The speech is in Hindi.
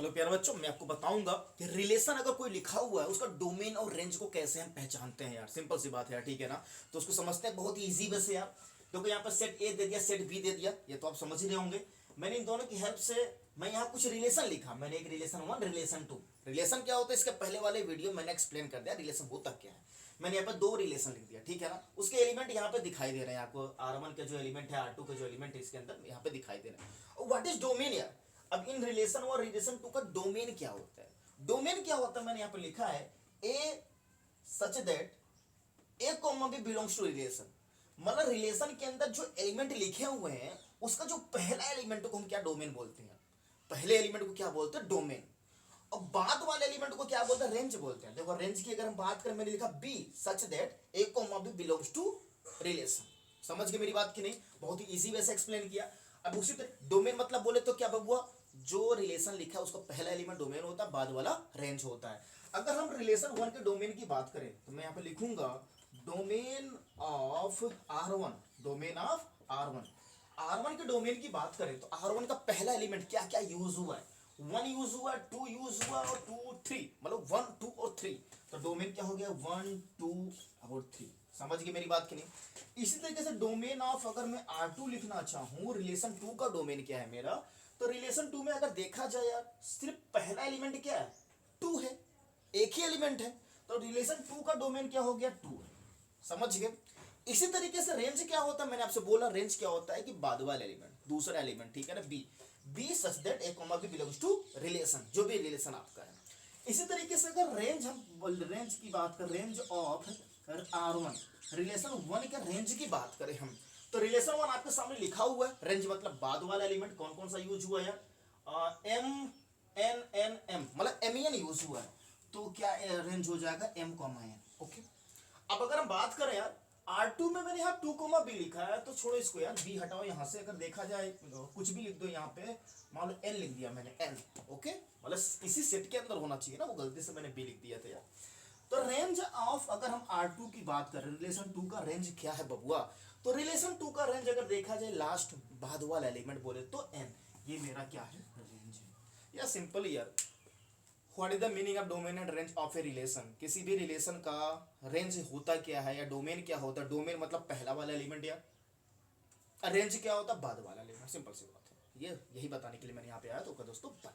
हेलो प्यारे बच्चों, मैं आपको बताऊंगा कि रिलेशन अगर कोई लिखा हुआ है उसका डोमेन और रेंज को कैसे हम पहचानते हैं यार। सिंपल सी बात है यार, ठीक है ना। तो उसको समझते हैं बहुत ही इजी वे से यार। क्योंकि यहाँ पर सेट ए दे दिया, सेट बी दे दिया, ये तो आप समझ ही रहे होंगे। मैंने इन दोनों की हेल्प से मैं यहाँ कुछ रिलेशन लिखा। मैंने एक रिलेशन 1, रिलेशन 2। रिलेशन क्या होता है इसके पहले वाले वीडियो मैंने एक्सप्लेन कर दिया रिलेशन होता क्या है। मैंने यहाँ पर 2 रिलेशन लिख दिया, ठीक है ना। उसके एलिमेंट यहाँ पे दिखाई दे रहे हैं आपको। R1 के जो एलिमेंट है, R2 के जो एलिमेंट है इसके अंदर यहाँ पे दिखाई दे रहे हैं। व्हाट इज डोमेन यार। अब इन रिलेशन और रिलेशन 2 का डोमेन क्या होता है। डोमेन क्या होता है मैंने यहां पर लिखा है A such that A comma B belongs to relation. मतलब रिलेशन के अंदर जो एलिमेंट लिखे हुए हैं उसका जो पहला एलिमेंट को हम क्या डोमेन बोलते हैं। पहले एलिमेंट को क्या बोलते हैं, डोमेन। और बाद वाले एलिमेंट को क्या बोलते हैं, रेंज बोलते हैं। देखो रेंज की अगर हम बात करें, मैंने लिखा B such that A comma B belongs to relation. समझ गए मेरी बात की नहीं। बहुत ही इजी वे से एक्सप्लेन किया। अब उसी तरह डोमेन मतलब बोले तो क्या बबुआ, जो रिलेशन लिखा है उसका पहला एलिमेंट डोमेन होता है, बाद वाला रेंज होता है। अगर हम रिलेशन 1 के डोमेन की बात करें तो मैं यहां पे लिखूंगा domain of R1। Domain of R1। R1 के डोमेन की बात करें तो R1 का पहला एलिमेंट क्या क्या यूज हुआ है। 1 यूज हुआ, 2 यूज हुआ और 2 3, मतलब 1 2 और 3। तो डोमेन क्या हो गया, 1 2 और 3। समझ गए मेरी बात की नहीं। इसी तरीके से डोमेन ऑफ अगर मैं R2 लिखना चाहूं, रिलेशन 2 का डोमेन क्या है मेरा, तो रिलेशन 2 में अगर देखा जाए यार, सिर्फ पहला एलिमेंट क्या है, 2 है। एक ही एलिमेंट है। तो रिलेशन 2 का डोमेन क्या हो गया, 2 है। समझ गए। इसी तरीके से रेंज क्या होता है, मैंने आपसे बोला रेंज क्या होता है कि बाद वाला एलिमेंट, दूसरा एलिमेंट, ठीक है ना, B. B such that A comma B belongs to relation, जो भी रिलेशन आपका है। इसी तरीके से अगर रेंज हम रेंज की बात करें, रेंज ऑफ R1, रिलेशन 1 के रेंज की बात करें हम, तो रिलेशन 1 आपके सामने लिखा हुआ है। रेंज मतलब बाद वाला एलिमेंट कौन कौन सा यूज हुआ है, एम एन एन एम, मतलब एम यूज हुआ है। तो क्या रेंज हो जाएगा, एम कॉमा एन। ओके। अब अगर हम बात करें यार R2 में, मैंने यहाँ 2 कोमा बी लिखा है, तो छोड़ो इसको यार, बी हटाओ यहाँ से। अगर देखा जाए कुछ भी लिख दो यहाँ पे, मान लो एन लिख दिया मैंने, एन। ओके, मतलब इसी सेट के अंदर होना चाहिए ना, वो गलती से मैंने बी लिख दिया था यार। तो रेंज ऑफ अगर हम R2 की बात करें, रिलेशन 2 का रेंज क्या है बबुआ, तो रिलेशन 2 का रेंज अगर देखा जाए लास्ट बाद वाला एलिमेंट बोले तो एन, ये मेरा क्या है, रेंज है। या सिंपल यार, what is the meaning of domain and range of a relation. किसी भी रिलेशन का रेंज होता क्या है या डोमेन क्या होता है। डोमेन मतलब पहला वाला एलिमेंट, या रेंज क्या होता है, बाद वाला एलिमेंट। सिंपल सी बात है, ये यही बताने के लिए मैंने यहाँ पे आया। तो दोस्तों बाय।